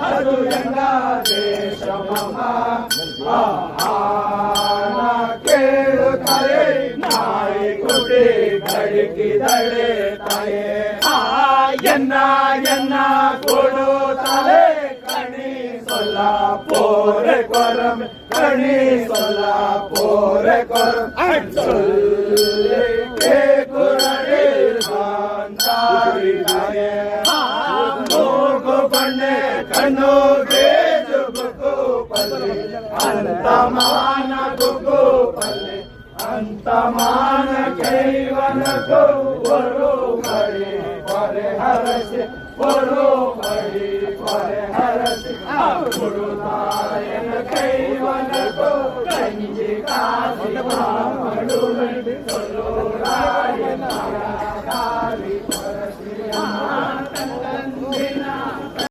ಅದು ಗಂಗಾ ದೇಶ ಮಮ ಕೇಳುತ್ತಾರೆ ನಾಯಿ ಕುಟಿ ಕಡಿಕಿದಳೆ ತಾಯೇ ಎನ್ನ ಎನ್ನ ಕೊಡುತ್ತಾಳೆ ಕಣಿ ಸೊಲ್ಲ ಪೋರೆ ಕೊರಂ ಕಣಿ ಸೊಲ್ಲ ಪೋರೆ ಕೊರಂ ಸೊಲ್ಲೆ ಕುರಡಿ ತಾಯೇ ಮೂಗು ಬಣ್ಣೆ ಕಣ್ಣು ಗೇಜು ಗುಗ್ಗು ಪಲ್ಲೆ ಅಂತ ಮಾನ ಗುಗ್ಗು ಪಲ್ಲೆ ಅಂತ ಮಾನ ಕೈವನಕು ಒರು ಮಡಿ ಪರೆ ಹರಸಿ ಒರು ಮಡಿ ಪರೆ ಹರಸಿ ಗುರುತಾಯನ ಕೈವನಕು ಕಂಜಿ ಕಾಸಿ ಮಾಡು